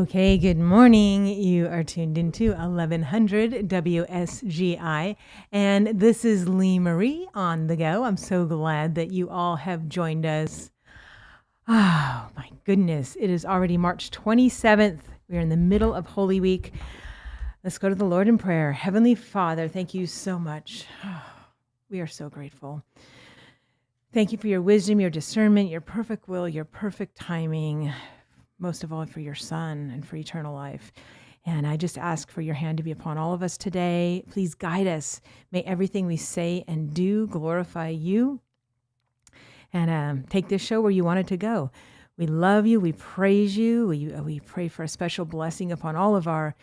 Okay, good morning. You are tuned into 1100 WSGI, and this is Lee Marie on the go. I'm so glad that you all have joined us. Oh, my goodness. It is already March 27th. We are in the middle of Holy Week. Let's go to the Lord in prayer. Heavenly Father, thank you so much. We are so grateful. Thank you for your wisdom, your discernment, your perfect will, your perfect timing. Most of all, for your Son and for eternal life. And I just ask for your hand to be upon all of us today. Please guide us. May everything we say and do glorify you. And take this show where you want it to go. We love you. We praise you. We pray for a special blessing upon all of our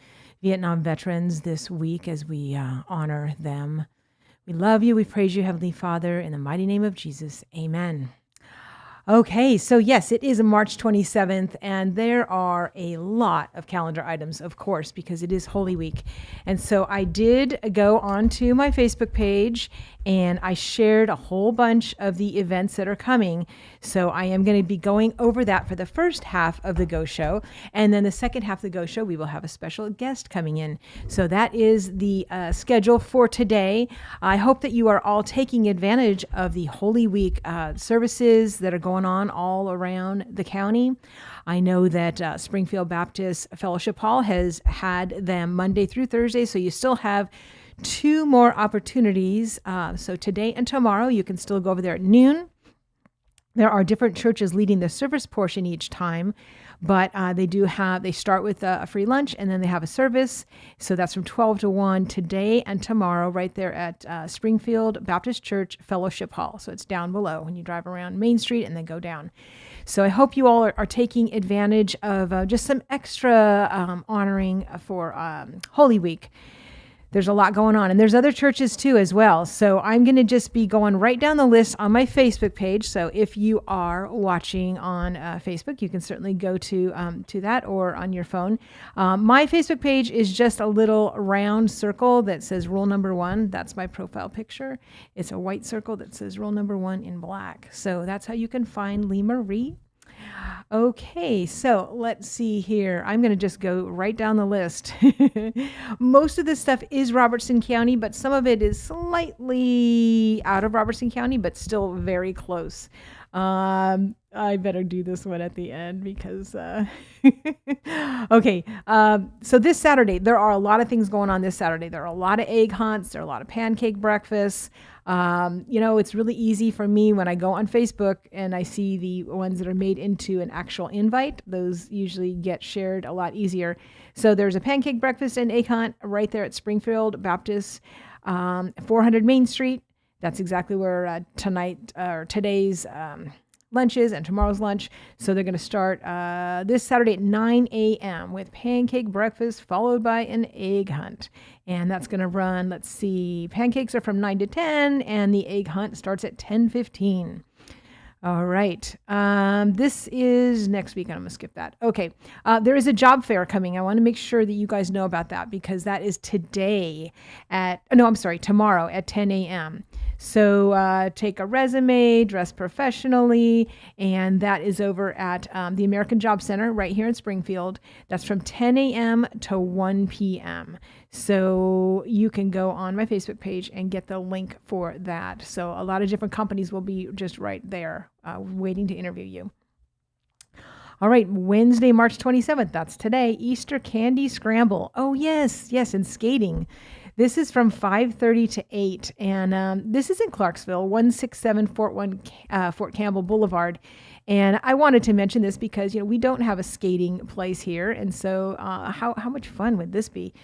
Vietnam veterans this week as we honor them. We love you. We praise you, Heavenly Father, in the mighty name of Jesus. Amen. Okay, so yes, it is March 27th, and there are a lot of calendar items, of course, because it is Holy Week. And so I did go onto my Facebook page, and I shared a whole bunch of the events that are coming. So I am going to be going over that for the first half of the Go Show. And then the second half of the Go Show, we will have a special guest coming in. So that is the schedule for today. I hope that you are all taking advantage of the Holy Week services that are going on all around the county. I know that Springfield Baptist Fellowship Hall has had them Monday through Thursday, so you still have 2 more opportunities. So today and tomorrow, you can still go over there at noon. There are different churches leading the service portion each time, but they start with a free lunch and then they have a service. So that's from 12 to 1 today and tomorrow right there at Springfield Baptist Church Fellowship Hall. So it's down below when you drive around Main Street and then go down. So I hope you all are taking advantage of just some extra honoring for Holy Week. There's a lot going on, and there's other churches too as well. So I'm going to just be going right down the list on my Facebook page. So if you are watching on Facebook, you can certainly go to that or on your phone. My Facebook page is just a little round circle that says rule number 1. That's my profile picture. It's a white circle that says rule number 1 in black. So that's how you can find Lee Marie. Okay, so let's see here. I'm going to just go right down the list. Most of this stuff is Robertson County, but some of it is slightly out of Robertson County, but still very close. I better do this one at the end because, okay. So this Saturday, there are a lot of things going on this Saturday. There are a lot of egg hunts. There are a lot of pancake breakfasts. It's really easy for me when I go on Facebook and I see the ones that are made into an actual invite. Those usually get shared a lot easier. So there's a pancake breakfast and egg hunt right there at Springfield Baptist, 400 Main Street. That's exactly where today's lunch is and tomorrow's lunch. So they're going to start this Saturday at 9 a.m. with pancake breakfast followed by an egg hunt. And that's going to run, let's see, pancakes are from 9 to 10 and the egg hunt starts at 10:15. All right. This is next week. I'm going to skip that. Okay. There is a job fair coming. I want to make sure that you guys know about that because that is tomorrow at 10 a.m. So take a resume, dress professionally, and that is over at the American Job Center right here in Springfield. That's from 10 a.m. to 1 p.m. So you can go on my Facebook page and get the link for that. So a lot of different companies will be just right there waiting to interview you. All right, Wednesday, March 27th, that's today, Easter Candy Scramble. Oh, yes, and skating. This is from 5:30 to 8, and this is in Clarksville, 167 Fort Campbell Boulevard. And I wanted to mention this because, we don't have a skating place here, and so how much fun would this be?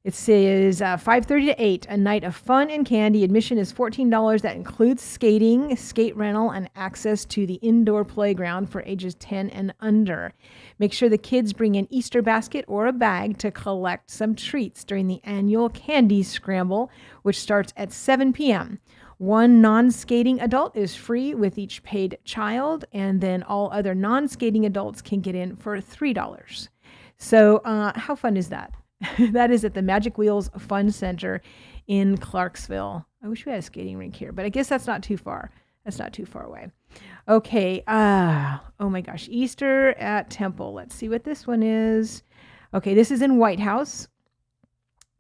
It says 5:30 to 8, a night of fun and candy. Admission is $14. That includes skating, skate rental, and access to the indoor playground for ages 10 and under. Make sure the kids bring an Easter basket or a bag to collect some treats during the annual Candy Scramble, which starts at 7 p.m. One non-skating adult is free with each paid child, and then all other non-skating adults can get in for $3. So how fun is that? That is at the Magic Wheels Fun Center in Clarksville. I wish we had a skating rink here, but I guess that's not too far. That's not too far away. Okay. Oh my gosh. Easter at Temple. Let's see what this one is. Okay, this is in White House.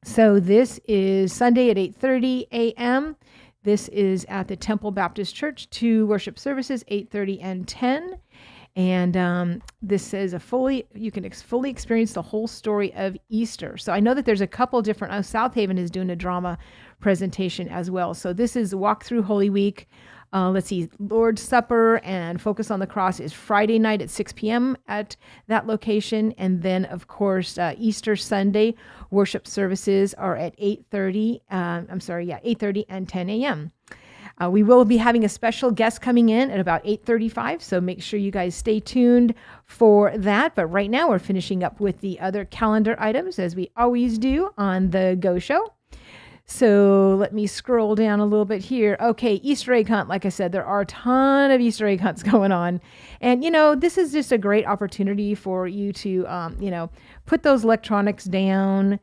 So this is Sunday at 8:30 a.m. This is at the Temple Baptist Church, 2 worship services, 8:30 and 10. And this says you can fully experience the whole story of Easter. So I know that there's a couple different, South Haven is doing a drama presentation as well. So this is Walk Through Holy Week. Let's see, Lord's Supper and Focus on the Cross is Friday night at 6 p.m. at that location. And then, of course, Easter Sunday worship services are at 8:30. 8:30 and 10 a.m. We will be having a special guest coming in at about 8:35, so make sure you guys stay tuned for that. But right now, we're finishing up with the other calendar items, as we always do on the Go Show. So let me scroll down a little bit here. Okay, Easter egg hunt. Like I said, there are a ton of Easter egg hunts going on. And, this is just a great opportunity for you to, put those electronics down,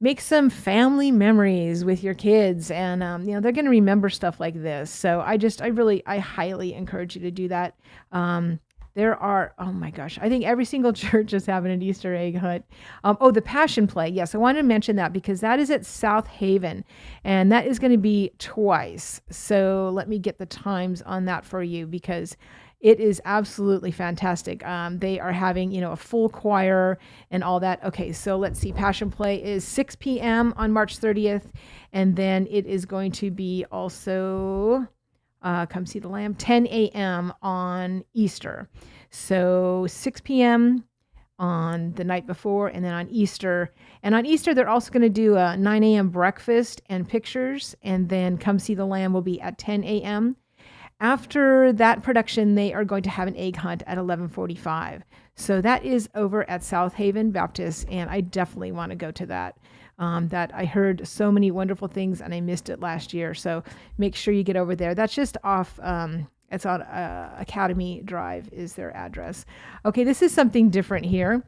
make some family memories with your kids. And, they're going to remember stuff like this. So I highly encourage you to do that. There are, oh my gosh, I think every single church is having an Easter egg hunt. The Passion Play. Yes, I wanted to mention that because that is at South Haven, and that is going to be twice. So let me get the times on that for you because it is absolutely fantastic. They are having, a full choir and all that. Okay, so let's see. Passion Play is 6 p.m. on March 30th, and then it is going to be also... Come See the Lamb, 10 a.m. on Easter. So 6 p.m. on the night before, and then on Easter. And on Easter, they're also going to do a 9 a.m. breakfast and pictures, and then Come See the Lamb will be at 10 a.m. After that production, they are going to have an egg hunt at 11:45. So that is over at South Haven Baptist, and I definitely want to go to that. That I heard so many wonderful things and I missed it last year. So make sure you get over there. That's just off, it's on Academy Drive is their address. Okay, this is something different here.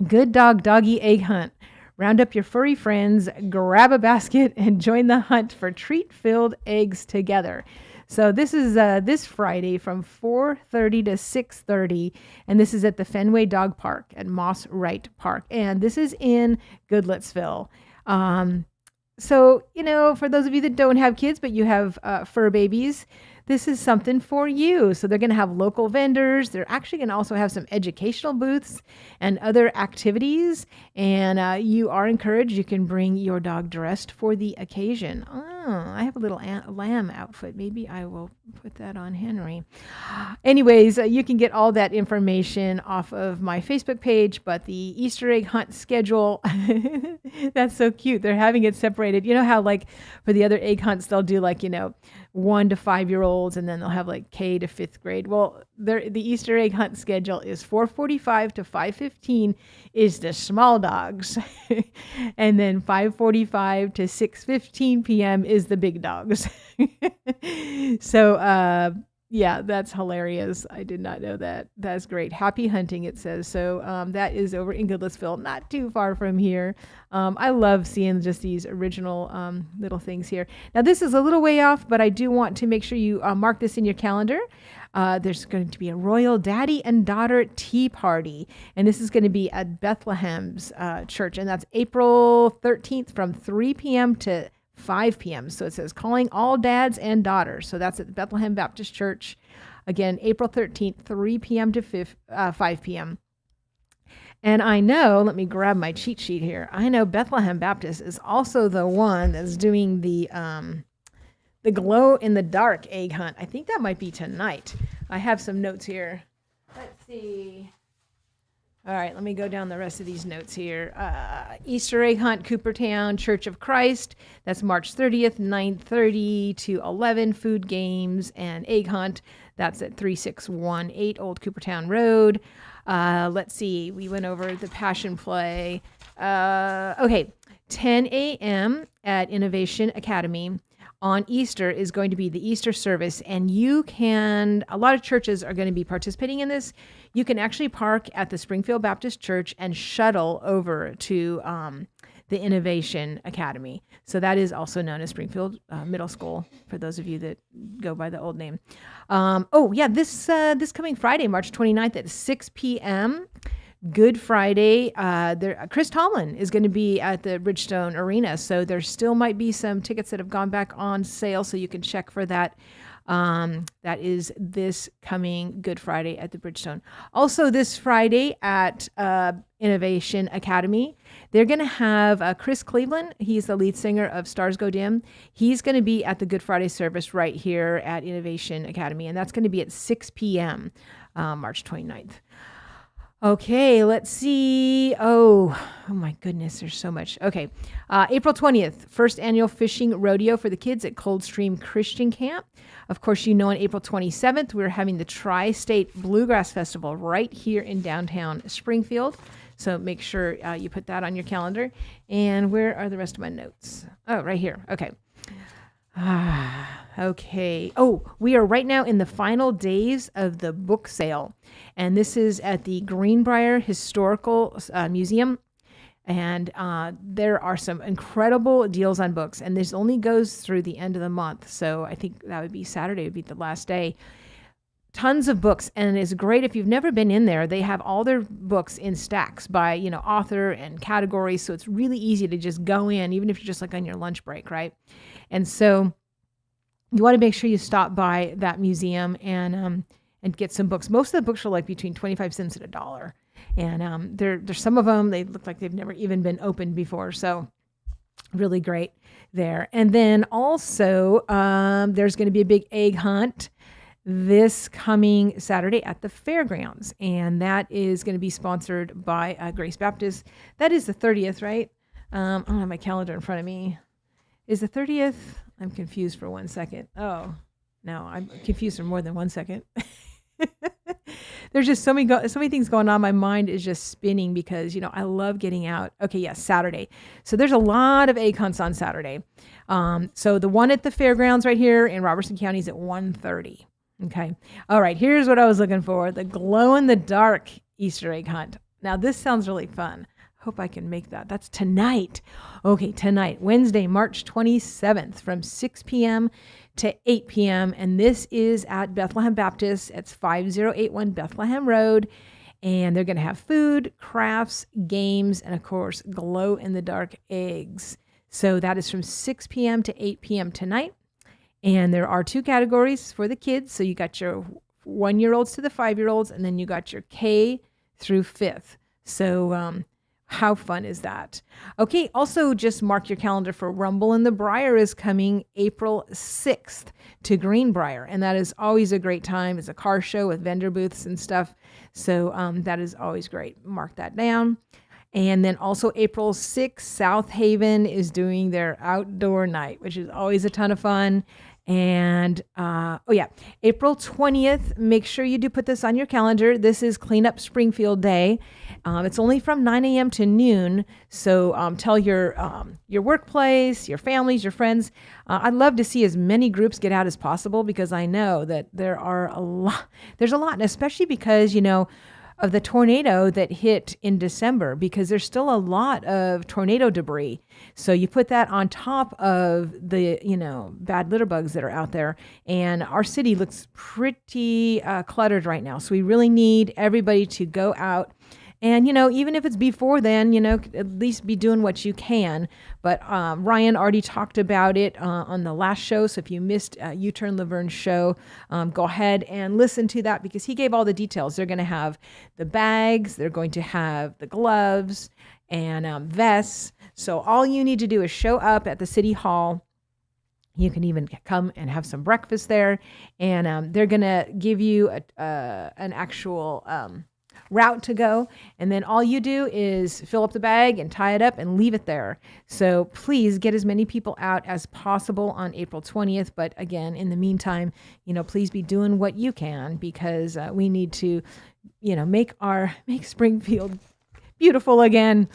Good Dog Doggy Egg Hunt. Round up your furry friends, grab a basket, and join the hunt for treat-filled eggs together. So this is this Friday from 4:30 to 6:30, and this is at the Fenway Dog Park at Moss Wright Park, and this is in Goodlettsville. So, for those of you that don't have kids, but you have fur babies, this is something for you. So they're going to have local vendors. They're actually going to also have some educational booths and other activities. And you are encouraged. You can bring your dog dressed for the occasion. Oh, I have a little lamb outfit. Maybe I will put that on Henry. Anyways, you can get all that information off of my Facebook page, but the Easter egg hunt schedule, that's so cute. They're having it separated. You know how like for the other egg hunts, they'll do like, 1 to 5-year-olds, and then they'll have like K to 5th grade. Well, the Easter egg hunt schedule is 4:45 to 5:15 is the small dogs, and then 5:45 to 6:15 p.m. is the big dogs. So, yeah, that's hilarious. I did not know that. That's great. Happy hunting, it says. So that is over in Goodlettsville, not too far from here. I love seeing just these original little things here. Now, this is a little way off, but I do want to make sure you mark this in your calendar. There's going to be a royal daddy and daughter tea party, and this is going to be at Bethlehem's church, and that's April 13th from 3 p.m. to 5 p.m. So it says calling all dads and daughters. So that's at the Bethlehem Baptist Church. Again, April 13th, 3 p.m. to 5 p.m. And I know, let me grab my cheat sheet here. I know Bethlehem Baptist is also the one that's doing the glow in the dark egg hunt. I think that might be tonight. I have some notes here. Let's see. All right, let me go down the rest of these notes here. Easter egg hunt, Coopertown Church of Christ. That's March 30th, 9:30 to 11. Food, games, and egg hunt. That's at 3618 Old Coopertown Road. Let's see. We went over the Passion Play. Okay, 10 a.m. at Innovation Academy. On Easter is going to be the Easter service, and a lot of churches are going to be participating in this. You can actually park at the Springfield Baptist Church and shuttle over to the Innovation Academy. So that is also known as Springfield Middle School for those of you that go by the old name. This coming Friday, March 29th at 6 p.m., Good Friday, Chris Tomlin is going to be at the Bridgestone Arena. So there still might be some tickets that have gone back on sale, so you can check for that. That is this coming Good Friday at the Bridgestone. Also this Friday at Innovation Academy, they're going to have Chris Cleveland. He's the lead singer of Stars Go Dim. He's going to be at the Good Friday service right here at Innovation Academy, and that's going to be at 6 p.m. March 29th. Okay, let's see. Oh my goodness, there's so much. Okay, April 20th, first annual fishing rodeo for the kids at Coldstream Christian Camp. Of course, on April 27th, we're having the Tri-State Bluegrass Festival right here in downtown Springfield. So make sure you put that on your calendar. And where are the rest of my notes? Oh, right here. Okay. Okay. Oh, we are right now in the final days of the book sale. And this is at the Greenbrier Historical Museum. And there are some incredible deals on books. And this only goes through the end of the month. So I think that would be Saturday would be the last day. Tons of books. And it's great if you've never been in there. They have all their books in stacks by, author and category. So it's really easy to just go in, even if you're just like on your lunch break, right? And so you want to make sure you stop by that museum and get some books. Most of the books are like between 25 cents and $1. And there's some of them, they look like they've never even been opened before. So really great there. And then also there's going to be a big egg hunt this coming Saturday at the fairgrounds. And that is going to be sponsored by Grace Baptist. That is the 30th, right? I don't have my calendar in front of me. Is the 30th? I'm confused for 1 second. Oh, no, I'm confused for more than 1 second. There's just so many things going on. My mind is just spinning because, I love getting out. Okay, yes, Saturday. So there's a lot of egg hunts on Saturday. So the one at the fairgrounds right here in Robertson County is at 1:30. Okay. All right, here's what I was looking for. The glow-in-the-dark Easter egg hunt. Now, this sounds really fun. Hope I can make that. That's tonight. Okay, tonight, Wednesday, March 27th from 6 p.m. to 8 p.m. And this is at Bethlehem Baptist. It's 5081 Bethlehem Road. And they're going to have food, crafts, games, and of course, glow-in-the-dark eggs. So that is from 6 p.m. to 8 p.m. tonight. And there are 2 categories for the kids. So you got your 1-year-olds to the 5-year-olds, and then you got your K through 5th. So, how fun is that? Okay, also just mark your calendar for Rumble in the Briar is coming April 6th to Greenbrier. And that is always a great time. It's a car show with vendor booths and stuff. So that is always great. Mark that down. And then also April 6th, South Haven is doing their outdoor night, which is always a ton of fun. And, April 20th, make sure you do put this on your calendar. This is Clean Up Springfield Day. It's only from 9 a.m. to noon. So tell your workplace, your families, your friends. I'd love to see as many groups get out as possible because I know that there's a lot, and especially because, of the tornado that hit in December, because there's still a lot of tornado debris. So you put that on top of the, bad litter bugs that are out there. And our city looks pretty cluttered right now. So we really need everybody to go out. And, even if it's before then, at least be doing what you can. But Ryan already talked about it on the last show. So if you missed U-Turn Laverne's show, go ahead and listen to that because he gave all the details. They're going to have the bags. They're going to have the gloves and vests. So all you need to do is show up at the city hall. You can even come and have some breakfast there. And they're going to give you an actual route to go. And then all you do is fill up the bag and tie it up and leave it there. So please get as many people out as possible on April 20th. But again, in the meantime, please be doing what you can because we need to, make Springfield beautiful again.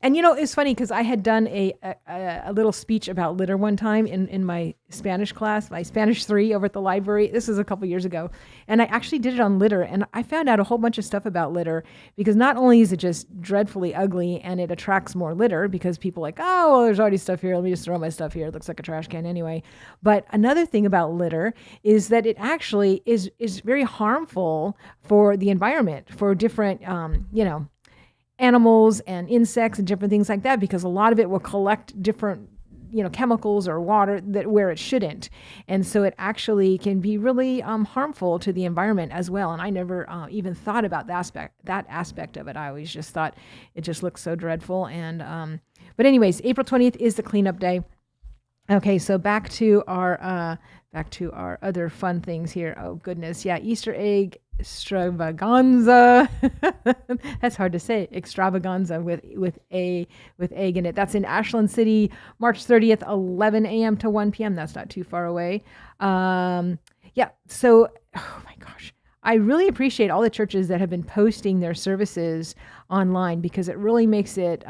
And it's funny because I had done a little speech about litter one time in my Spanish class, my Spanish 3 over at the library. This was a couple years ago. And I actually did it on litter. And I found out a whole bunch of stuff about litter because not only is it just dreadfully ugly and it attracts more litter because people are like, oh, well, there's already stuff here. Let me just throw my stuff here. It looks like a trash can anyway. But another thing about litter is that it actually is very harmful for the environment, for different, animals and insects and different things like that, because a lot of it will collect different chemicals or water that where it shouldn't, and so it actually can be really harmful to the environment as well. And I never even thought about that aspect of it. I always just thought it just looks so dreadful. And but anyways, April 20th is the cleanup day. Okay, so back to our other fun things here. Oh goodness, yeah, Easter egg extravaganza. That's hard to say. Extravaganza with egg in it. That's in Ashland City, March 30th, 11 a.m. to 1 p.m. That's not too far away. Yeah. So, oh my gosh, I really appreciate all the churches that have been posting their services online because it really makes it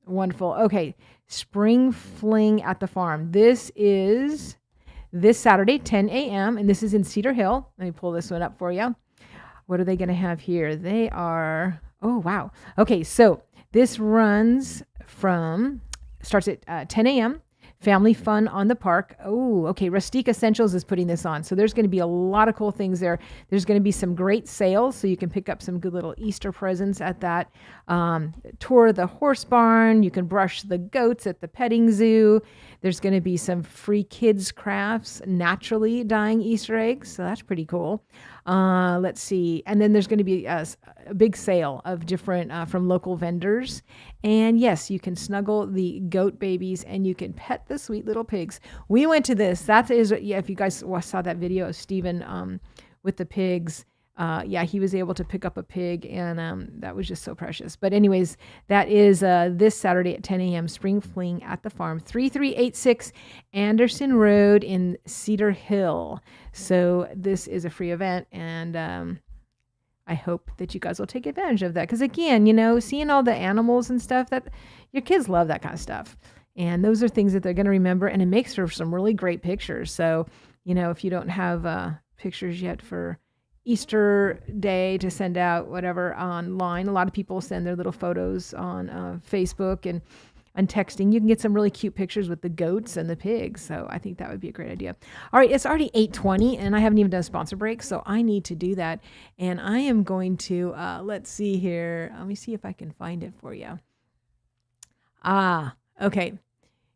wonderful. Okay, Spring Fling at the Farm. This is this Saturday, 10 a.m., and this is in Cedar Hill. Let me pull this one up for you. What are they going to have here? They are, oh, wow. Okay, so this starts at 10 a.m., family fun on the park. Oh, okay, Rustique Essentials is putting this on. So there's going to be a lot of cool things there. There's going to be some great sales, so you can pick up some good little Easter presents at that. Tour the horse barn. You can brush the goats at the petting zoo. There's going to be some free kids crafts, naturally dyeing Easter eggs. So that's pretty cool. Let's see. And then there's going to be a big sale of different from local vendors. And yes, you can snuggle the goat babies and you can pet the sweet little pigs. We went to this. That is, yeah, if you guys saw that video of Stephen with the pigs, yeah, he was able to pick up a pig, and that was just so precious. But anyways, that is this Saturday at 10 a.m., Spring Fling at the Farm, 3386 Anderson Road in Cedar Hill. So this is a free event, and I hope that you guys will take advantage of that. Because again, seeing all the animals and stuff, that your kids love that kind of stuff. And those are things that they're going to remember, and it makes for some really great pictures. So, if you don't have pictures yet for Easter Day to send out, whatever, online, a lot of people send their little photos on Facebook and texting. You can get some really cute pictures with the goats and the pigs. So I think that would be a great idea. All right, it's already 8:20 and I haven't even done a sponsor break, so I need to do that. And I am going to, let's see here. Let me see if I can find it for you. Okay.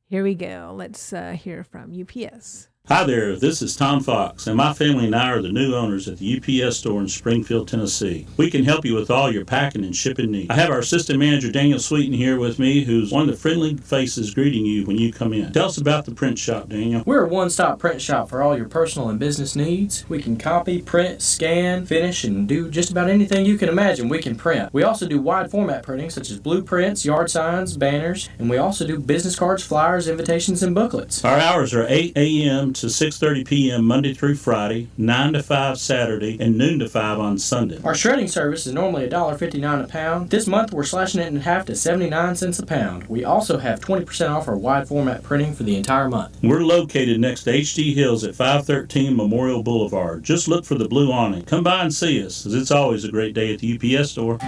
Here we go. Let's hear from UPS. Hi there, this is Tom Fox, and my family and I are the new owners at the UPS store in Springfield, Tennessee. We can help you with all your packing and shipping needs. I have our assistant manager, Daniel Sweeten, here with me, who's one of the friendly faces greeting you when you come in. Tell us about the print shop, Daniel. We're a one-stop print shop for all your personal and business needs. We can copy, print, scan, finish, and do just about anything you can imagine we can print. We also do wide format printing, such as blueprints, yard signs, banners, and we also do business cards, flyers, invitations, and booklets. Our hours are 8 a.m. to 6:30 p.m. Monday through Friday, 9 to 5 Saturday, and noon to 5 on Sunday. Our shredding service is normally $1.59 a pound. This month we're slashing it in half to 79 cents a pound. We also have 20% off our wide format printing for the entire month. We're located next to HD Hills at 513 Memorial Boulevard. Just look for the blue awning. Come by and see us, as it's always a great day at the UPS store.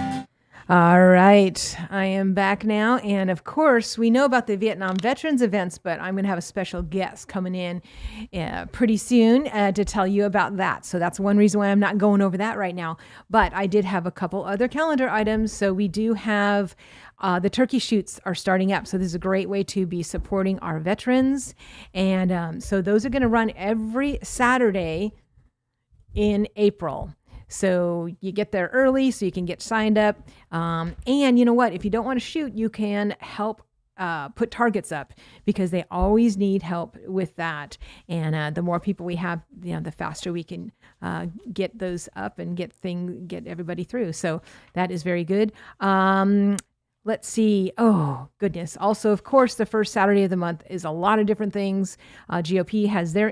All right, I am back now, and of course, we know about the Vietnam Veterans events, but I'm going to have a special guest coming in pretty soon to tell you about that. So that's one reason why I'm not going over that right now. But I did have a couple other calendar items. So we do have the turkey shoots are starting up. So this is a great way to be supporting our veterans. And so those are going to run every Saturday in April. So you get there early so you can get signed up. And you know what? If you don't want to shoot, you can help put targets up because they always need help with that. And the more people we have, the faster we can get those up and get everybody through. So that is very good. let's see. Oh, goodness. Also, of course, the first Saturday of the month is a lot of different things. GOP has their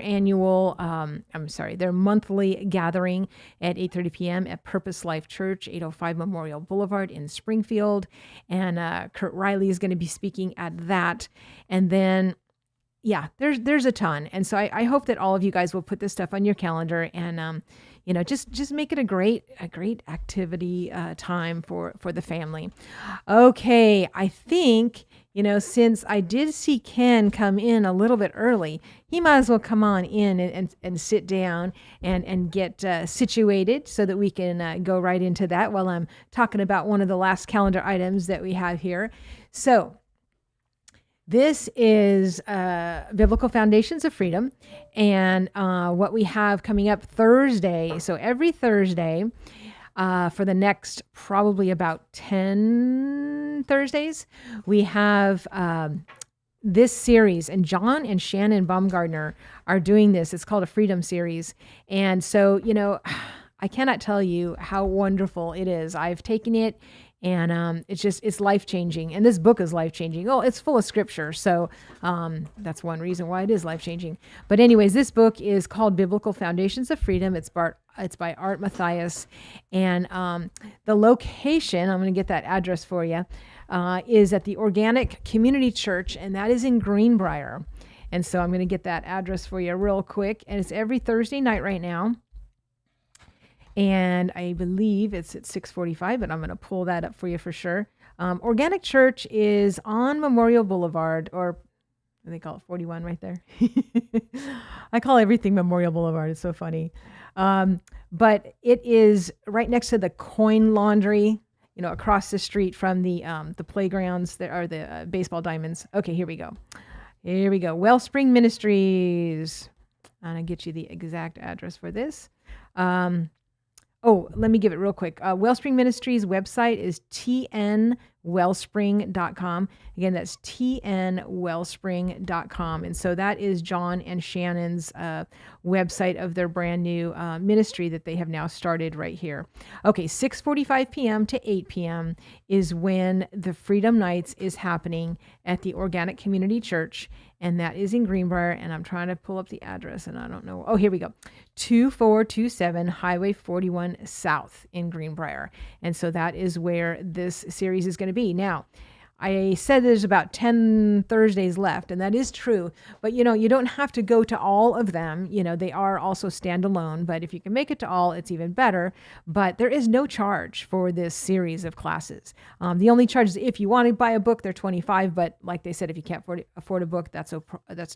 their monthly gathering at 8:30 p.m. at Purpose Life Church, 805 Memorial Boulevard in Springfield. And Kurt Riley is going to be speaking at that. And then, yeah, there's a ton. And so I hope that all of you guys will put this stuff on your calendar and, just make it a great activity time for the family. Okay, I think, since I did see Ken come in a little bit early, he might as well come on in and sit down and get situated so that we can go right into that while I'm talking about one of the last calendar items that we have here. So, this is Biblical Foundations of Freedom, and what we have coming up Thursday. So every Thursday for the next probably about 10 Thursdays, we have this series, and John and Shannon Baumgardner are doing this. It's called a Freedom Series. And so, I cannot tell you how wonderful it is. I've taken it, and it's life-changing. And this book is life-changing. Oh, it's full of scripture. So that's one reason why it is life-changing. But anyways, this book is called Biblical Foundations of Freedom. It's by Art Mathias. And the location, I'm going to get that address for you, is at the Organic Community Church, and that is in Greenbrier. And so I'm going to get that address for you real quick. And it's every Thursday night right now. And I believe it's at 6:45, but I'm going to pull that up for you for sure. Organic Church is on Memorial Boulevard, or they call it 41 right there. I call everything Memorial Boulevard. It's so funny. But it is right next to the Coin Laundry, across the street from the playgrounds. There are the baseball diamonds. Okay, here we go. Wellspring Ministries. And I'll get you the exact address for this. Let me give it real quick. Wellspring Ministries website is tnwellspring.com. Again, that's tnwellspring.com. And so that is John and Shannon's website of their brand new ministry that they have now started right here. Okay, 6:45 p.m. to 8 p.m. is when the Freedom Nights is happening at the Organic Community Church. And that is in Greenbrier, and I'm trying to pull up the address, and I don't know. Oh, here we go. 2427 Highway 41 South in Greenbrier. And so that is where this series is going to be. Now, I said there's about 10 Thursdays left, and that is true. But, you don't have to go to all of them. They are also standalone. But if you can make it to all, it's even better. But there is no charge for this series of classes. The only charge is if you want to buy a book, they're $25. But like they said, if you can't afford a book, that's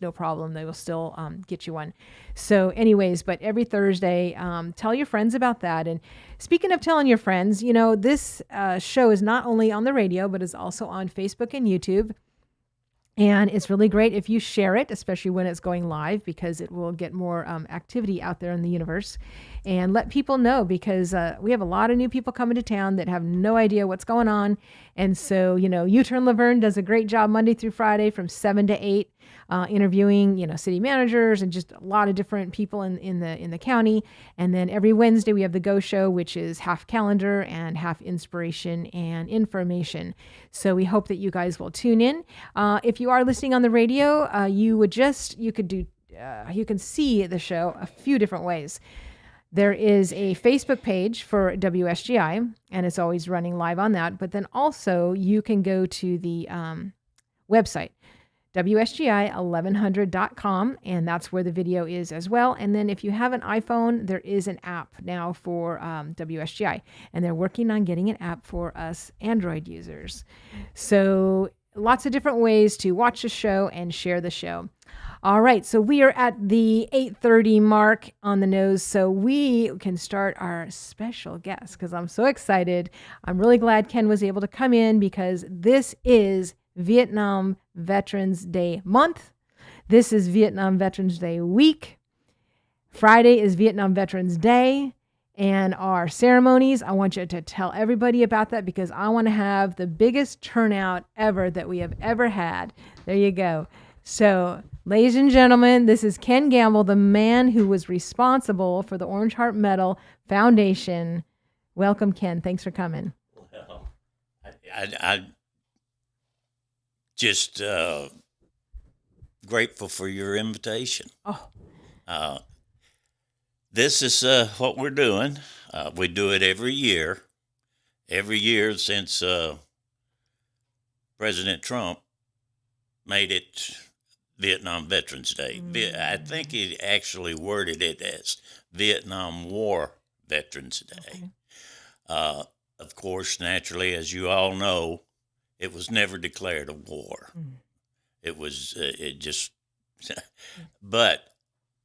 no problem. They will still get you one. So anyways, but every Thursday, tell your friends about that. And speaking of telling your friends, this show is not only on the radio, but is also on Facebook and YouTube. And it's really great if you share it, especially when it's going live, because it will get more activity out there in the universe. And let people know, because we have a lot of new people coming to town that have no idea what's going on. And so, U-Turn Laverne does a great job Monday through Friday from 7 to 8, interviewing, city managers and just a lot of different people in the county. And then every Wednesday we have the Go Show, which is half calendar and half inspiration and information. So we hope that you guys will tune in. If you are listening on the radio, you can see the show a few different ways. There is a Facebook page for WSGI, and it's always running live on that. But then also you can go to the website, WSGI1100.com, and that's where the video is as well. And then if you have an iPhone, there is an app now for WSGI, and they're working on getting an app for us Android users. So lots of different ways to watch the show and share the show. All right, so we are at the 8:30 mark on the nose, so we can start our special guest because I'm so excited. I'm really glad Ken was able to come in because this is Vietnam Veterans Day month. This is Vietnam Veterans Day week. Friday is Vietnam Veterans Day. And our ceremonies, I want you to tell everybody about that because I want to have the biggest turnout ever that we have ever had. There you go. So, ladies and gentlemen, this is Ken Gamble, the man who was responsible for the Orange Heart Medal Foundation. Welcome, Ken. Thanks for coming. Well, I Just grateful for your invitation. Oh, Uh, this is what we're doing. We do it every year. Every year since President Trump made it Vietnam Veterans Day. I think he actually worded it as Vietnam War Veterans Day. okay. Of course, naturally, as you all know, it was never declared a war. It was, it just, but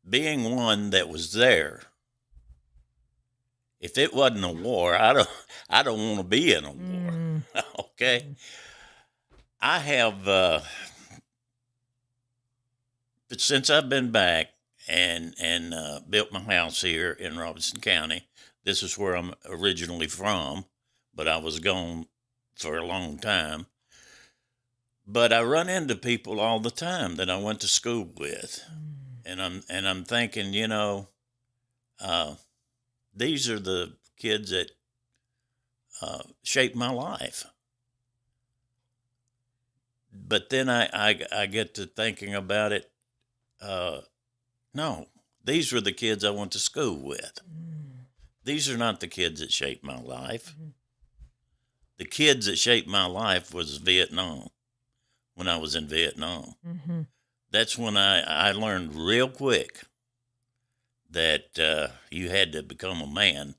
being one that was there, if it wasn't a war, I don't want to be in a war. Okay. I have, but since I've been back and built my house here in Robeson County, this is where I'm originally from, but I was gone for a long time. But I run into people all the time that I went to school with, and I'm thinking, you know, these are the kids that shaped my life. But then I get to thinking about it. No, these were the kids I went to school with. These are not the kids that shaped my life. The kids that shaped my life was Vietnam. When I was in Vietnam, that's when I learned real quick that you had to become a man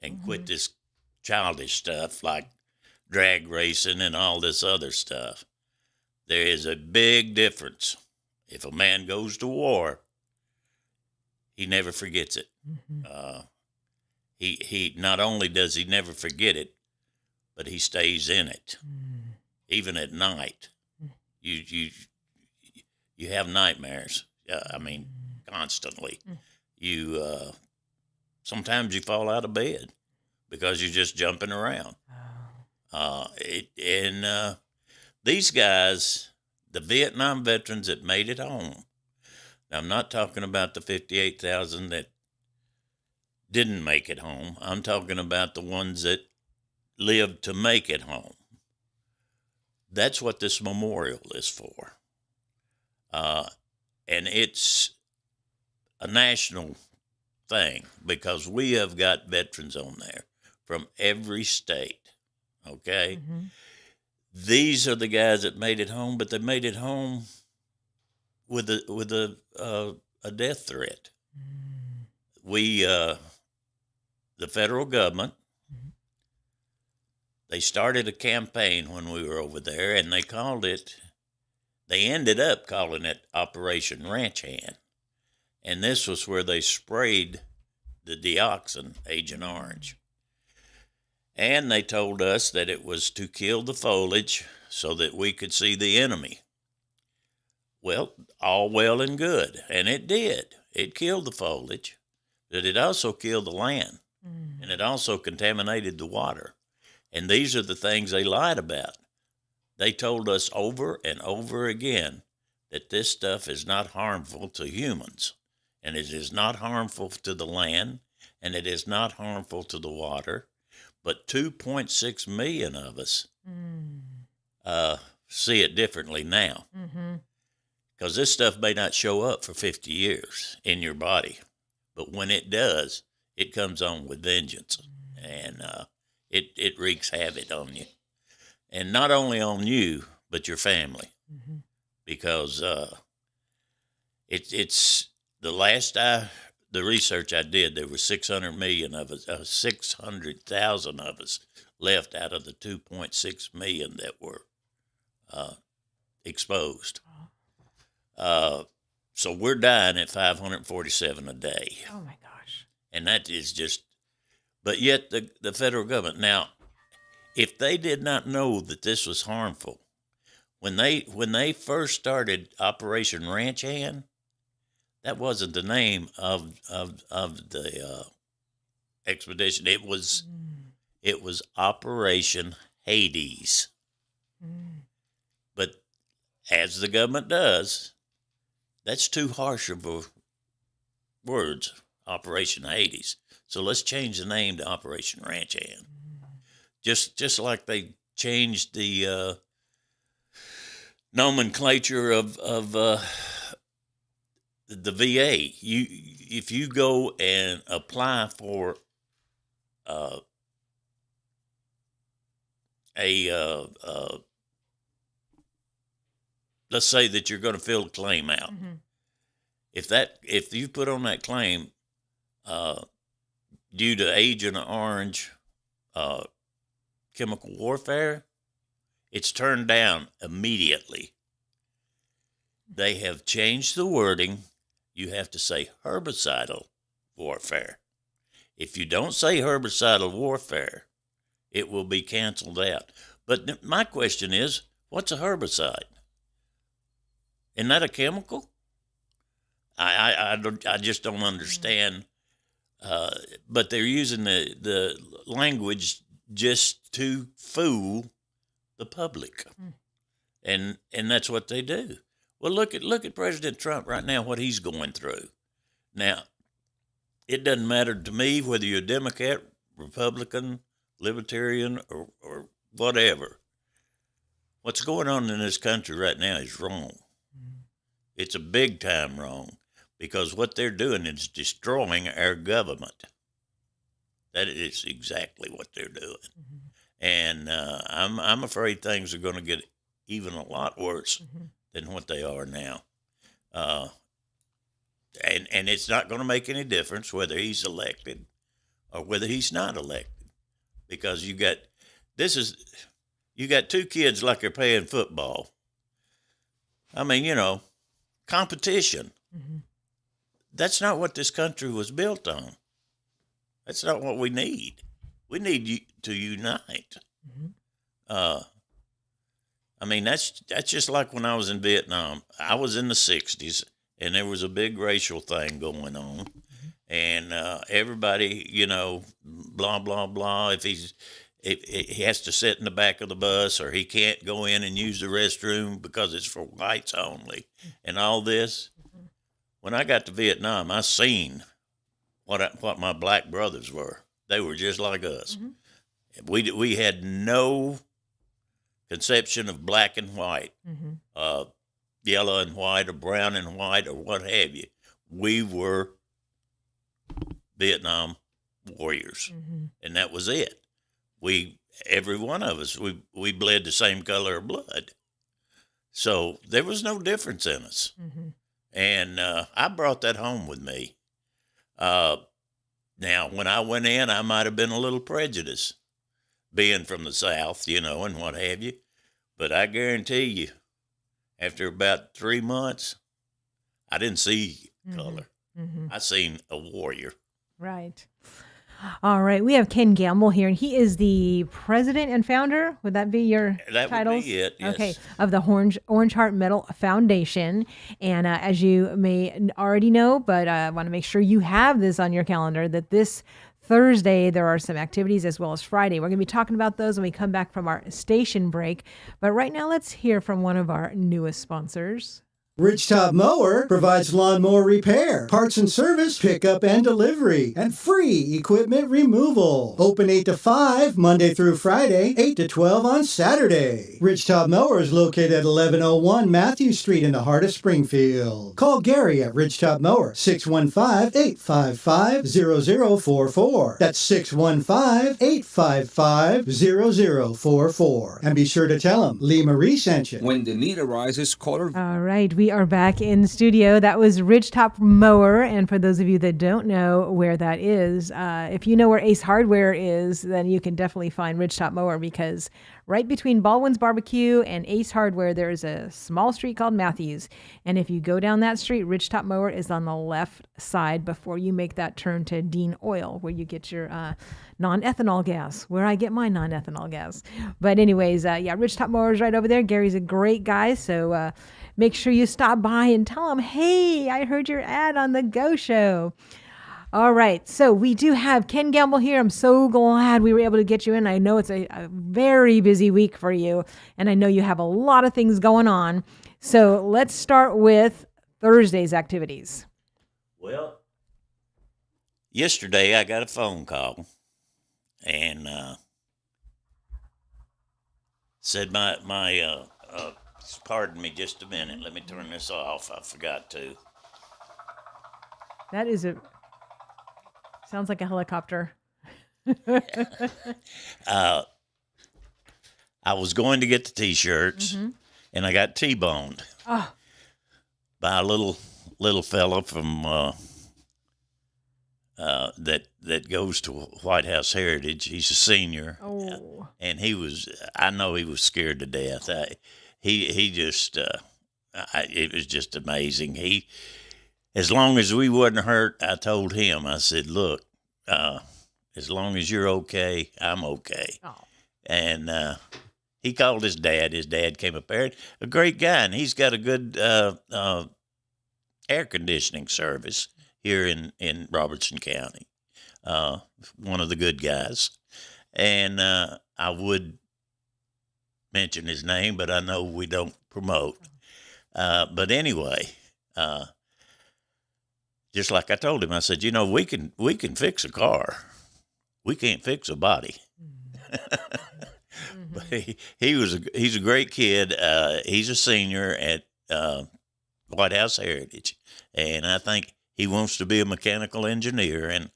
and quit this childish stuff like drag racing and all this other stuff. There is a big difference. If a man goes to war, he never forgets it. He not only does he never forget it, but he stays in it, even at night. You have nightmares. I mean, constantly. You sometimes you fall out of bed because you're just jumping around. These guys, the Vietnam veterans that made it home. Now, I'm not talking about the 58,000 that didn't make it home. I'm talking about the ones that lived to make it home. That's what this memorial is for. And it's a national thing because we have got veterans on there from every state, okay? These are the guys that made it home, but they made it home with a death threat. We, the federal government, they started a campaign when we were over there, and they ended up calling it Operation Ranch Hand. And this was where they sprayed the dioxin, Agent Orange. And they told us that it was to kill the foliage so that we could see the enemy. Well, all well and good, and it did. It killed the foliage, but it also killed the land, and it also contaminated the water. And these are the things they lied about. They told us over and over again that this stuff is not harmful to humans, and it is not harmful to the land, and it is not harmful to the water. But 2.6 million of us see it differently now. Because this stuff may not show up for 50 years in your body, but when it does, it comes on with vengeance, and it wreaks havoc on you. And not only on you, but your family. Because it's the research I did, there were 600 million of us, 600,000 of us left out of the 2.6 million that were exposed. So we're dying at 547 a day. Oh my gosh. And that is just, but yet the federal government, now, if they did not know that this was harmful, when they first started Operation Ranch Hand, that wasn't the name of the expedition. It was Operation Hades. But as the government does, that's too harsh of a words, Operation Hades. So let's change the name to Operation Ranch Hand. Just like they changed the nomenclature of the VA. If you go and apply for let's say that you're going to fill a claim out. Mm-hmm. If you put on that claim due to Agent Orange chemical warfare, it's turned down immediately. They have changed the wording. You have to say herbicidal warfare. If you don't say herbicidal warfare, it will be canceled out. But my question is, what's a herbicide? Isn't that a chemical? I just don't understand. But they're using the language just to fool the public, and that's what they do. Well, look at President Trump right now, what he's going through. Now, it doesn't matter to me whether you're a Democrat, Republican, Libertarian, or whatever. What's going on in this country right now is wrong. It's a big time wrong, because what they're doing is destroying our government. That is exactly what they're doing. And I'm afraid things are going to get even a lot worse than what they are now. And it's not going to make any difference whether he's elected or whether he's not elected, because you got two kids like they're playing football. I mean, competition. That's not what this country was built on. That's not what we need. We need to unite. I mean, that's just like when I was in Vietnam. I was in the 60s, and there was a big racial thing going on. And everybody, blah, blah, blah. If he has to sit in the back of the bus, or he can't go in and use the restroom because it's for whites only, and all this. When I got to Vietnam, I seen what my black brothers were. They were just like us. We had no conception of black and white, yellow and white, or brown and white, or what have you. We were Vietnam warriors, and that was it. Every one of us, we bled the same color of blood. So there was no difference in us. And I brought that home with me. Now, when I went in, I might have been a little prejudiced, being from the South, and what have you. But I guarantee you, after about 3 months, I didn't see color. I seen a warrior. Right. All right. We have Ken Gamble here, and he is the president and founder. Would that be your That titles? would be it, yes. Okay. Of the Orange Heart Medal Foundation. And as you may already know, but I want to make sure you have this on your calendar, that this Thursday, there are some activities, as well as Friday. We're going to be talking about those when we come back from our station break. But right now, let's hear from one of our newest sponsors. Ridgetop Mower provides lawnmower repair, parts and service, pickup and delivery, and free equipment removal. Open 8 to 5, Monday through Friday, 8 to 12 on Saturday. Ridgetop Mower is located at 1101 Matthews Street in the heart of Springfield. Call Gary at Ridgetop Mower, 615-855-0044. That's 615-855-0044. And be sure to tell him Lee Marie sent you. When the need arises, call her. All right, we are back in studio. That was Ridgetop Mower, and for those of you that don't know where that is, if you know where Ace Hardware is, then you can definitely find Ridgetop Mower, because right between Baldwin's Barbecue and Ace Hardware, there's a small street called Matthews, and if you go down that street, Ridgetop Mower is on the left side before you make that turn to Dean Oil, where you get your non-ethanol gas, where I get my non-ethanol gas. But anyways, Ridgetop Mower is right over there. Gary's a great guy, so make sure you stop by and tell him, hey, I heard your ad on the Go Show. All right, so we do have Ken Gamble here. I'm so glad we were able to get you in. I know it's a very busy week for you, and I know you have a lot of things going on. So let's start with Thursday's activities. Well, yesterday I got a phone call, and said my Pardon me just a minute. Let me turn this off. I forgot to. That is sounds like a helicopter. I was going to get the T-shirts, and I got T-boned by a little fella from that goes to White House Heritage. He's a senior, and I know he was scared to death. He just it was just amazing. As long as we wasn't hurt, I told him, I said, look, as long as you're okay, I'm okay. Oh. And he called his dad. His dad came up there, a great guy, and he's got a good air conditioning service here in Robertson County. One of the good guys. And I would mention his name, but I know we don't promote. But anyway, just like I told him, I said, we can fix a car. We can't fix a body. But he's a great kid. He's a senior at White House Heritage, and I think he wants to be a mechanical engineer, and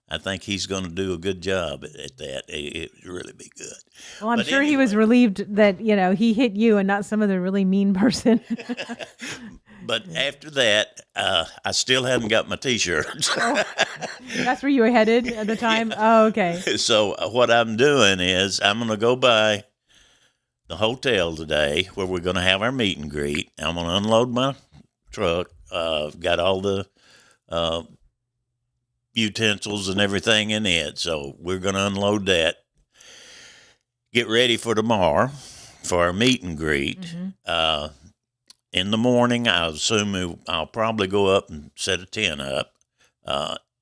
I think he's going to do a good job at that. It would really be good. Well, I'm sure he was relieved that, he hit you and not some other really mean person. But after that, I still hadn't got my T-shirts. That's where you were headed at the time? Yeah. Oh, okay. So what I'm doing is I'm going to go by the hotel today where we're going to have our meet and greet. I'm going to unload my truck. Got all the utensils and everything in it. So we're going to unload that. Get ready for tomorrow for our meet and greet. Mm-hmm. In the morning, I assume I'll probably go up and set a tent up.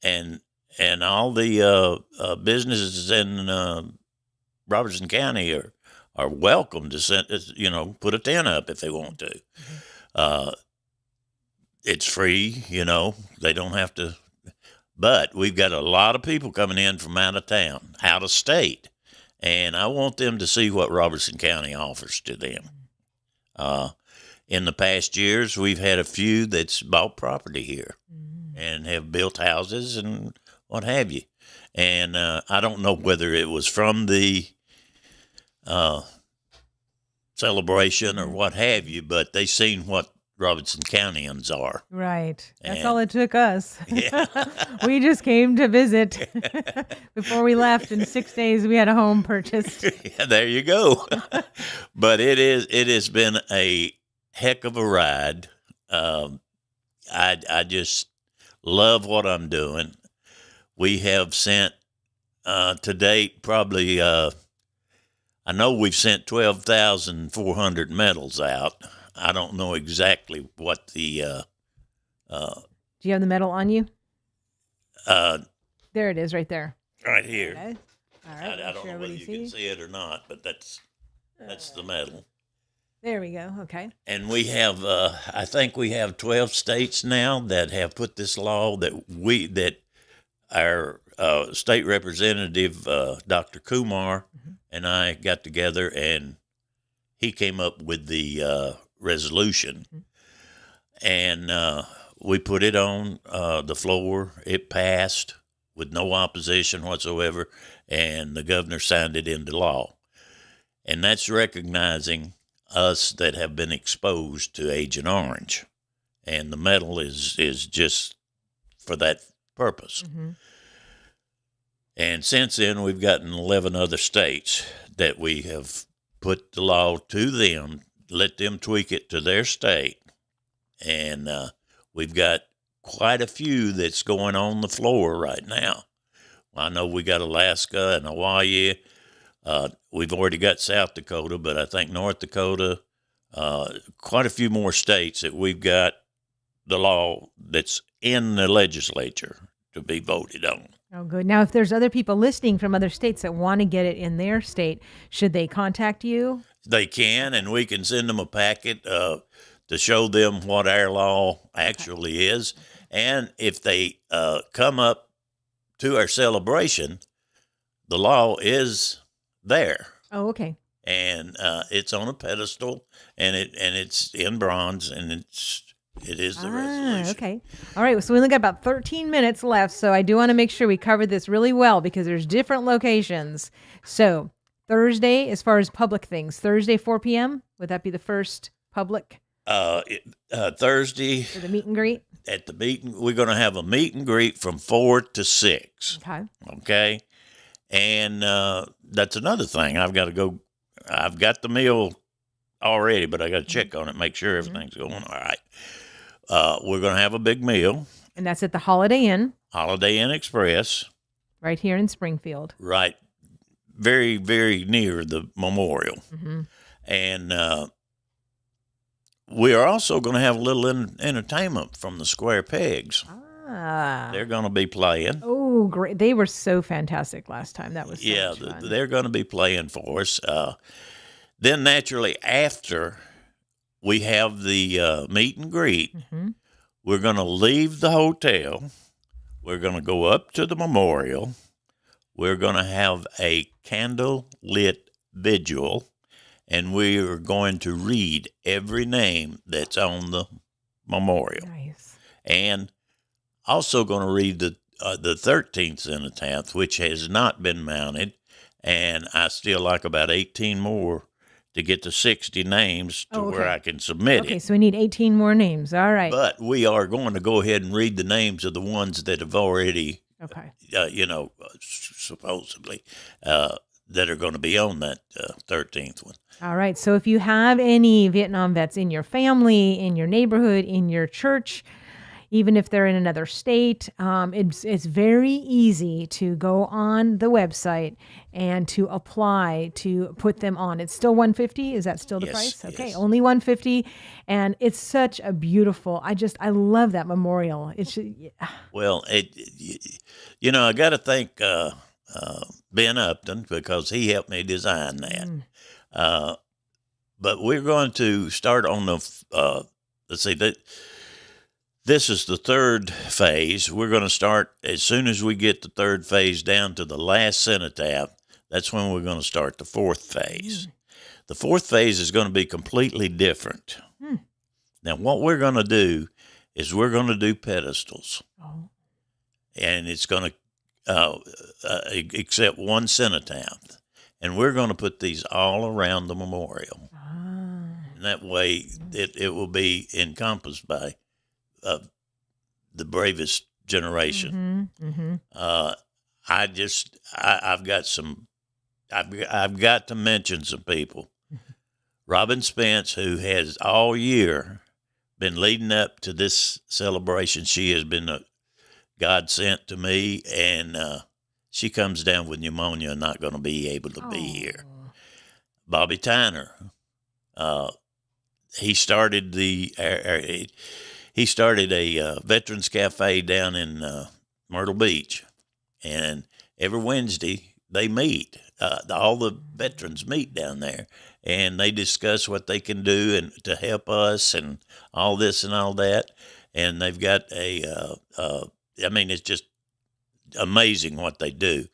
And all the businesses in Robertson County are welcome to put a tent up if they want to. Mm-hmm. It's free, they don't have to. But we've got a lot of people coming in from out of town, out of state, and I want them to see what Robertson County offers to them. In the past years, we've had a few that's bought property here and have built houses and what have you. And I don't know whether it was from the celebration or what have you, but they seen what Robertson Countyans are. Right. That's all it took us. Yeah. We just came to visit. Before we left, in 6 days, we had a home purchased. Yeah, there you go. But it has been a heck of a ride. I just love what I'm doing. We have sent to date probably I know we've sent 12,400 medals out. I don't know exactly what the do you have the medal on you? There it is, right there. Right here. Okay. All right. I don't know whether you can see it or not, but that's the medal. There we go. Okay. And we have, I think we have 12 states now that have put this law that our state representative, Dr. Kumar, and I got together, and he came up with the resolution, and we put it on the floor. It passed with no opposition whatsoever, and the governor signed it into law. And that's recognizing us that have been exposed to Agent Orange, and the medal is just for that purpose. Mm-hmm. And since then, we've gotten 11 other states that we have put the law to them, let them tweak it to their state, and we've got quite a few that's going on the floor right now. I know we got Alaska and Hawaii. We've already got South Dakota, but I think North Dakota, quite a few more states that we've got the law that's in the legislature to be voted on. Oh, good. Now, if there's other people listening from other states that want to get it in their state, should they contact you? They can, and we can send them a packet to show them what our law actually is. And if they come up to our celebration, the law is there. Oh, okay. and it's on a pedestal, and it's in bronze, and it is the resolution. Okay. All right. So we only got about 13 minutes left. So I do want to make sure we cover this really well because there's different locations. So Thursday, as far as public things, Thursday, 4 p.m. Would that be the first public Thursday for the meet and greet? at the meeting, we're going to have a meet and greet from 4 to 6. Okay. Okay, and that's another thing. I've got to go. I've got the meal already, but I got to check on it, make sure everything's going all right. We're going to have a big meal. And that's at the Holiday Inn Holiday Inn Express, right here in Springfield. right, very, very near the memorial. Mm-hmm. And we are also going to have a little entertainment from the Square Pegs. Ah. They're going to be playing. Oh, great. They were so fantastic last time. That was so Yeah, much fun. they're going to be playing for us. Then naturally after we have the meet and greet, Mm-hmm. we're going to leave the hotel. We're going to go up to the memorial. We're going to have a candle-lit vigil, and we are going to read every name that's on the memorial. Nice. And also going to read the 13th cenotaph, which has not been mounted, and I still like about 18 more to get to 60 names to Oh, okay. where I can submit Okay, it. so we need 18 more names. All right. But we are going to go ahead and read the names of the ones that have already, Okay. supposedly, that are going to be on that 13th one. All right. So if you have any Vietnam vets in your family, in your neighborhood, in your church, even if they're in another state, it's very easy to go on the website and to apply to put them on. It's still $150. Is that still the Yes, price? Okay, yes. only $150, and it's such a beautiful. I love that memorial. It's Well, I got to thank Ben Upton because he helped me design that. But we're going to start on the, let's see, this is the third phase. We're going to start as soon as we get the third phase down to the last cenotaph. That's when we're going to start the fourth phase. The fourth phase is going to be completely different. Now, what we're going to do is we're going to do pedestals. Oh. And it's going to accept one cenotaph. And we're going to put these all around the memorial. And that way it will be encompassed by the bravest generation. I've got to mention some people. Robin Spence, who has all year been leading up to this celebration. She has been a godsend to me, and she comes down with pneumonia and not going to be able to be here. Bobby Tyner, he started a Veterans Cafe down in Myrtle Beach, and every Wednesday they meet. All the veterans meet down there, and they discuss what they can do and to help us and all this and all that. And they've got it's just amazing what they do.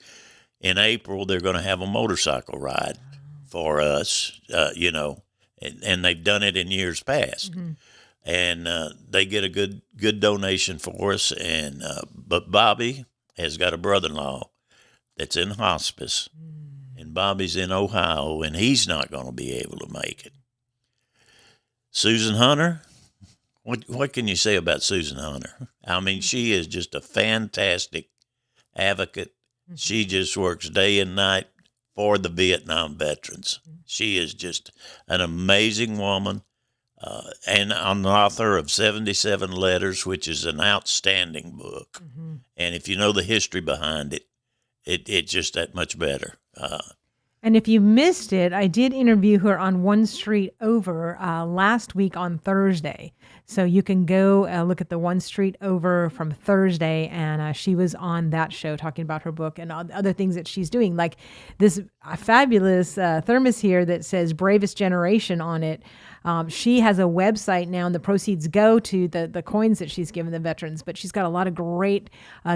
In April, they're going to have a motorcycle ride for us, and they've done it in years past. And they get a good donation for us. And but Bobby has got a brother-in-law that's in hospice, and Bobby's in Ohio, and he's not going to be able to make it. Susan Hunter, what can you say about Susan Hunter? I mean, she is just a fantastic advocate. She just works day and night for the Vietnam veterans. She is just an amazing woman. And an author of 77 Letters, which is an outstanding book. And if you know the history behind it, it's just that much better. And if you missed it, I did interview her on One Street Over last week on Thursday. So you can go look at the One Street Over from Thursday, and she was on that show talking about her book and other things that she's doing. Like this fabulous thermos here that says Bravest Generation on it. She has a website now, and the proceeds go to the coins that she's given the veterans. But she's got a lot of great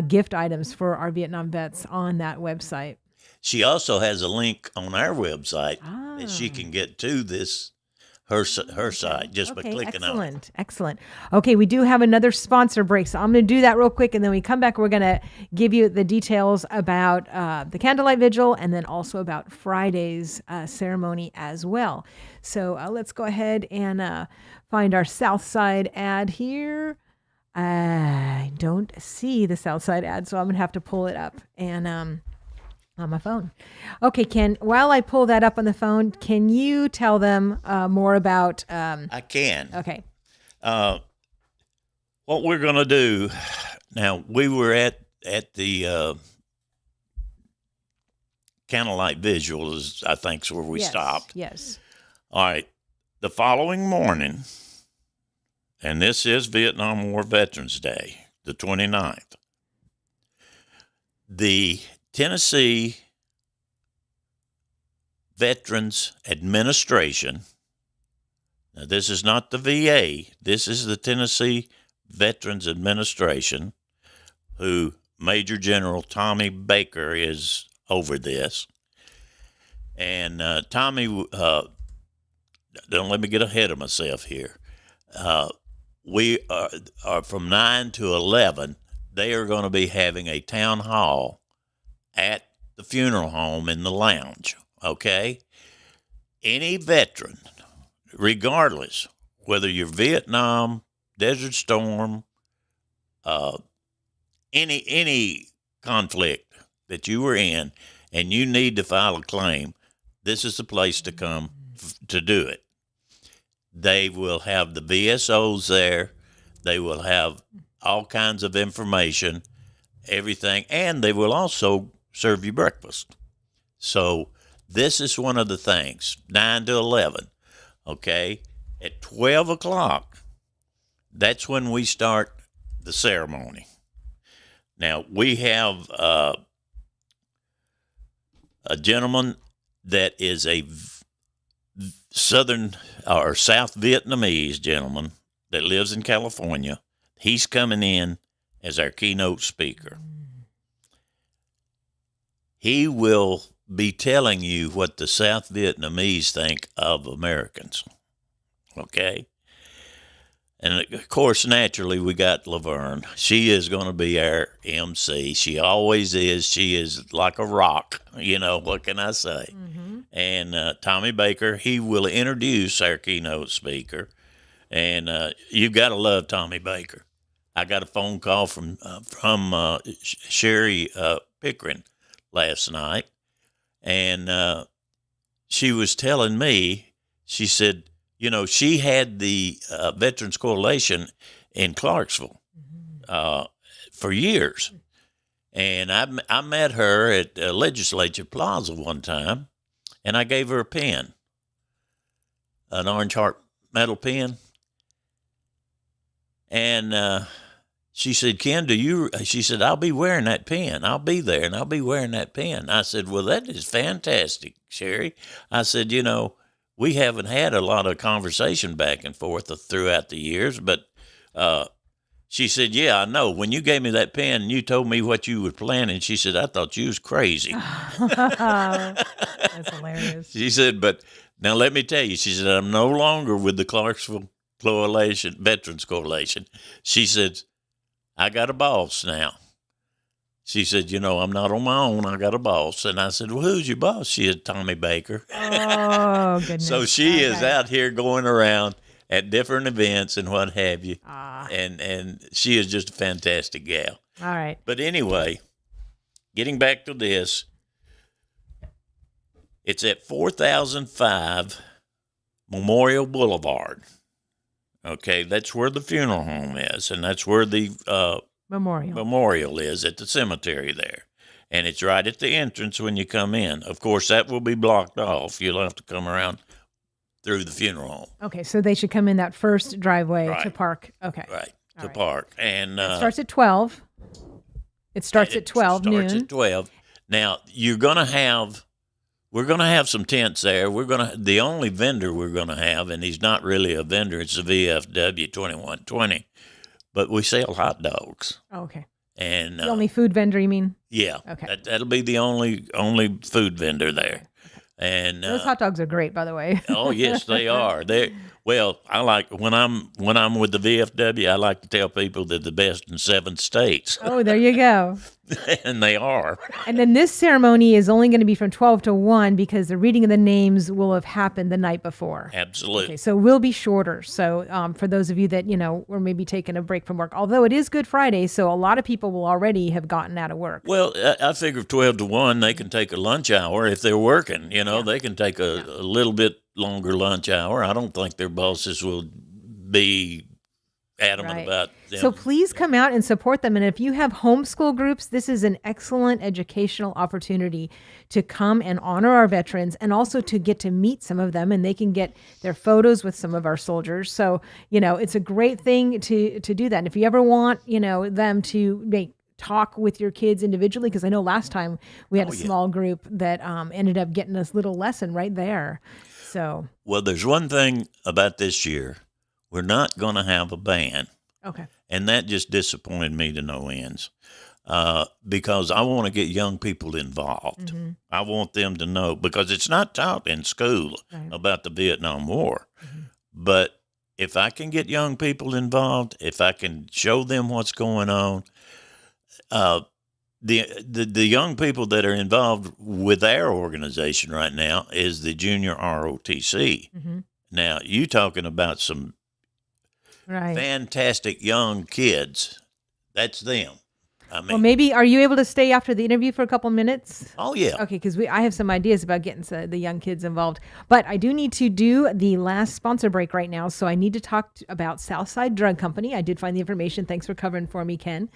gift items for our Vietnam vets on that website. She also has a link on our website that she can get to this her site just by clicking on it. Excellent. Okay, we do have another sponsor break, so I'm going to do that real quick, and then we come back. We're going to give you the details about the candlelight vigil, and then also about Friday's ceremony as well. So let's go ahead and find our South Side ad here. I don't see the South Side ad, so I'm going to have to pull it up and on my phone. Okay, Ken, while I pull that up on the phone, can you tell them more about... I can. Okay. What we're going to do now, we were at the candlelight vigil, I think is where we stopped. Yes. All right. The following morning, and this is Vietnam War Veterans Day, the 29th, the Tennessee Veterans Administration, now this is not the VA, this is the Tennessee Veterans Administration, who Major General Tommy Baker is over this. And Tommy, don't let me get ahead of myself here. We are from 9 to 11, they are going to be having a town hall at the funeral home in the lounge, okay? Any veteran, regardless, whether you're Vietnam, Desert Storm, any conflict that you were in and you need to file a claim, this is the place to come to do it. They will have the VSOs there. They will have all kinds of information, everything, and they will also serve you breakfast. So this is one of the things, 9 to 11, okay? At 12 o'clock, that's when we start the ceremony. Now, we have a gentleman that is a Southern or South Vietnamese gentleman that lives in California. He's coming in as our keynote speaker. He will be telling you what the South Vietnamese think of Americans, okay? And, of course, naturally, we got Laverne. She is going to be our MC. She always is. She is like a rock, what can I say? Mm-hmm. And Tommy Baker, he will introduce our keynote speaker. And you've got to love Tommy Baker. I got a phone call from Sherry Pickering last night, and she was telling me, she said, she had the Veterans Coalition in Clarksville for years. And I met her at Legislature Plaza one time, and I gave her a pen, an Orange Heart metal pen. And she said, Ken, she said, I'll be wearing that pen. I'll be there, and I'll be wearing that pen. I said, well, that is fantastic, Sherry. I said, we haven't had a lot of conversation back and forth throughout the years, but she said, yeah, I know. When you gave me that pen and you told me what you were planning, she said, I thought you was crazy. That's hilarious. She said, but now let me tell you, she said, I'm no longer with the Clarksville Coalition, Veterans Coalition. She said, I got a boss now. She said, I'm not on my own. I got a boss. And I said, well, who's your boss? She said, Tommy Baker. Oh, goodness. So she is out here going around at different events and what have you. And she is just a fantastic gal. All right. But anyway, getting back to this, it's at 4005 Memorial Boulevard. Okay, that's where the funeral home is, and that's where the memorial is at the cemetery there. And it's right at the entrance when you come in. Of course, that will be blocked off. You'll have to come around through the funeral home. Okay, so they should come in that first driveway to park. Okay. Right, to park. And it starts at 12. It starts at 12 noon. It starts at 12. Now, we're going to have some tents there. The only vendor we're going to have, and he's not really a vendor, it's the VFW 2120, but we sell hot dogs. Oh, okay. And The only food vendor, you mean? yeah, Okay. that'll be the only food vendor there. And Those hot dogs are great, by the way. oh yes, they are. Well, I like when I'm with the VFW. I like to tell people they're the best in 7 states, Oh, there you go. and they are. And then this ceremony is only going to be from 12 to 1 because the reading of the names will have happened the night before. Absolutely. Okay, so we'll be shorter. So for those of you that, were maybe taking a break from work, although it is Good Friday, so a lot of people will already have gotten out of work. Well, I figure 12 to 1, they can take a lunch hour if they're working. They can take a little bit longer lunch hour. I don't think their bosses will be adamant Right. about them. So please come out and support them. And if you have homeschool groups, this is an excellent educational opportunity to come and honor our veterans and also to get to meet some of them, and they can get their photos with some of our soldiers. So, it's a great thing to do that. And if you ever want, them to talk with your kids individually, because I know last time we had a small group that ended up getting this little lesson right there. So, Well, there's one thing about this year. We're not going to have a band. okay. And that just disappointed me to no ends because I want to get young people involved. Mm-hmm. I want them to know, because it's not taught in school about the Vietnam War. Mm-hmm. But if I can get young people involved, if I can show them what's going on, the young people that are involved with our organization right now is the Junior ROTC. Mm-hmm. Now, you talking about some Right. fantastic young kids. That's them. I mean, Well, maybe are you able to stay after the interview for a couple minutes? oh yeah. Okay, because I have some ideas about getting the young kids involved. But I do need to do the last sponsor break right now. So I need to talk about Southside Drug Company. I did find the information. Thanks for covering for me, Ken.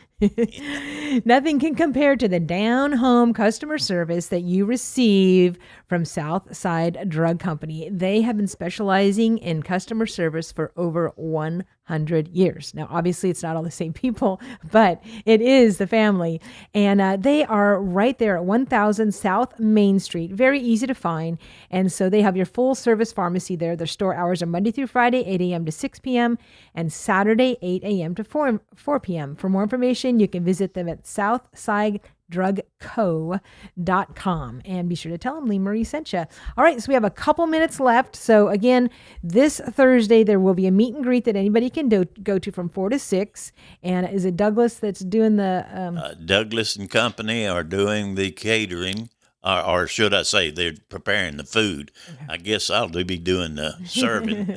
Nothing can compare to the down-home customer service that you receive from Southside Drug Company. They have been specializing in customer service for over 100 years. Now, obviously, it's not all the same people, but it is the family. And they are right there at 1000 South Main Street. Very easy to find. And so they have your full service pharmacy there. Their store hours are Monday through Friday, 8 a.m. to 6 p.m. and Saturday, 8 a.m. to 4 p.m. For more information, you can visit them at southsidedrugco.com, and be sure to tell them Lee Marie sent you. All right, so we have a couple minutes left. So again, this Thursday there will be a meet and greet that anybody can go to from 4 to 6. And is it Douglas that's doing the? Douglas and Company are doing the catering, or should I say, they're preparing the food. Okay. I guess I'll be doing the serving.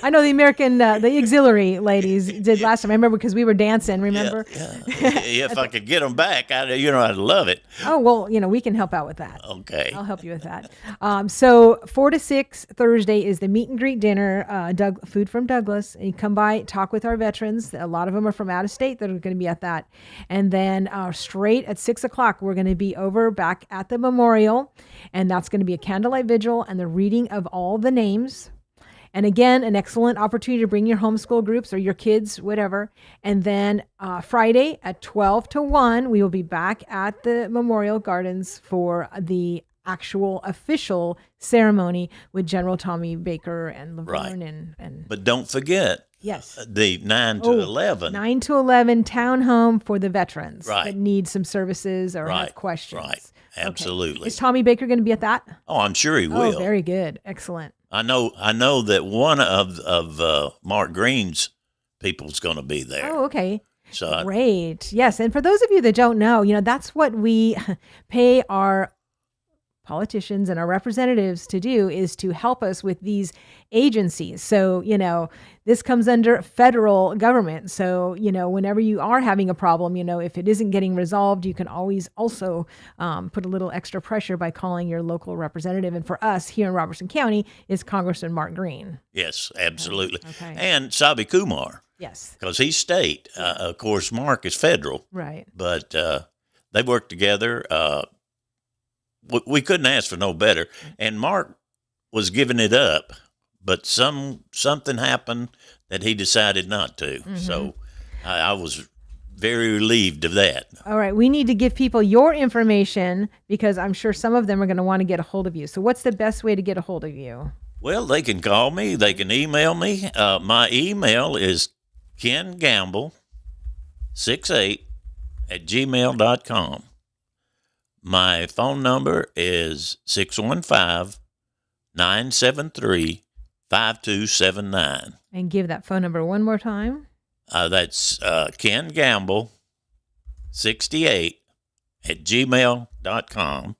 I know the American, the auxiliary ladies did last time. I remember because we were dancing. Remember? Yeah. If I could get them back, I'd love it. Oh well, we can help out with that. Okay, I'll help you with that. So 4 to 6 Thursday is the meet and greet dinner. Food from Douglas, and you come by, talk with our veterans. A lot of them are from out of state that are going to be at that. And then straight at 6 o'clock, we're going to be over back at the memorial, and that's going to be a candlelight vigil and the reading of all the names. And again, an excellent opportunity to bring your homeschool groups or your kids, whatever. And then Friday at 12 to 1, we will be back at the Memorial Gardens for the actual official ceremony with General Tommy Baker and Laverne. And But don't forget, yes, the 9 to 11. 9 to 11 town home for the veterans Right. that need some services or have Right, questions. right. Okay. Absolutely. Is Tommy Baker going to be at that? Oh, I'm sure he will. Oh, very good. Excellent. I know that one of Mark Green's people's going to be there. Oh, okay. So Great. Yes. And for those of you that don't know, that's what we pay our politicians and our representatives to do, is to help us with these agencies. So, this comes under federal government. So, whenever you are having a problem, if it isn't getting resolved, you can always also put a little extra pressure by calling your local representative. And for us here in Robertson County is Congressman Mark Green. yes, absolutely. Okay. And Sabi Kumar, Yes. because he's state. Of course, Mark is federal. Right. But they work together. We couldn't ask for no better. And Mark was giving it up, but something happened that he decided not to. Mm-hmm. So I was very relieved of that. All right. We need to give people your information because I'm sure some of them are going to want to get a hold of you. So what's the best way to get a hold of you? Well, they can call me. They can email me. My email is kengamble68 gmail.com. My phone number is 615-973-5279. And give that phone number one more time. That's Ken Gamble, 68 at gmail.com.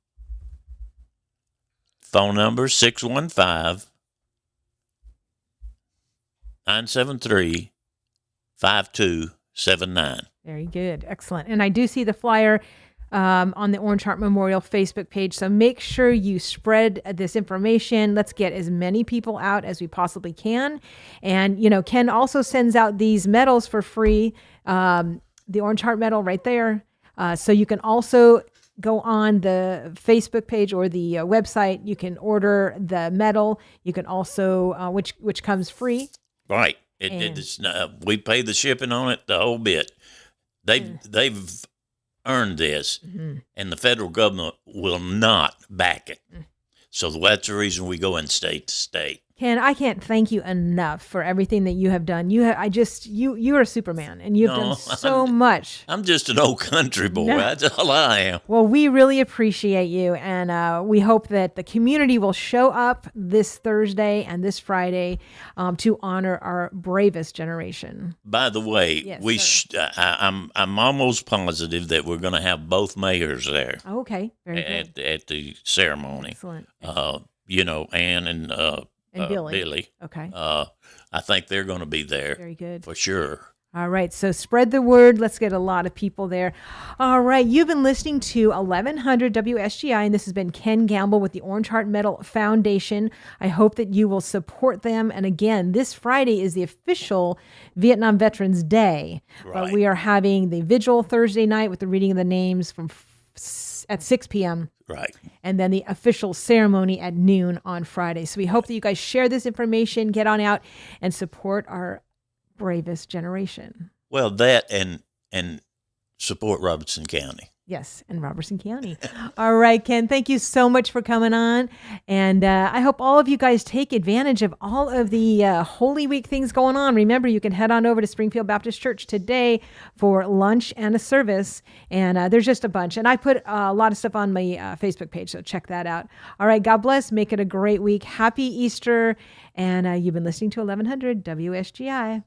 Phone number 615-973-5279. Very good. Excellent. And I do see the flyer on the Orange Heart Memorial Facebook page. So make sure you spread this information. Let's get as many people out as we possibly can. And, Ken also sends out these medals for free, the Orange Heart medal right there. So you can also go on the Facebook page or the website. You can order the medal. You can also, which comes free. Right. We pay the shipping on it, the whole bit. They've earned this, and the federal government will not back it. So that's the reason we go in state to state. Ken, I can't thank you enough for everything that you have done. You are a Superman, and you've done so much. I'm just an old country boy. No. That's all I am. Well, we really appreciate you, and we hope that the community will show up this Thursday and this Friday to honor our bravest generation. By the way, yes, I'm almost positive that we're going to have both mayors there. Oh, okay, very good. At the ceremony. Excellent. Ann and Billy. Okay. I think they're going to be there. Very good. For sure. All right. So spread the word. Let's get a lot of people there. All right. You've been listening to 1100 WSGI, and this has been Ken Gamble with the Orange Heart Medal Foundation. I hope that you will support them. And again, this Friday is the official Vietnam Veterans Day. Right. But we are having the vigil Thursday night with the reading of the names at 6 p.m. Right. And then the official ceremony at noon on Friday. So we hope that you guys share this information, get on out, and support our bravest generation. Well, that and support Robertson County. Yes, and Robertson County. All right, Ken, thank you so much for coming on. And I hope all of you guys take advantage of all of the Holy Week things going on. Remember, you can head on over to Springfield Baptist Church today for lunch and a service. And there's just a bunch. And I put a lot of stuff on my Facebook page, so check that out. All right, God bless. Make it a great week. Happy Easter. And you've been listening to 1100 WSGI.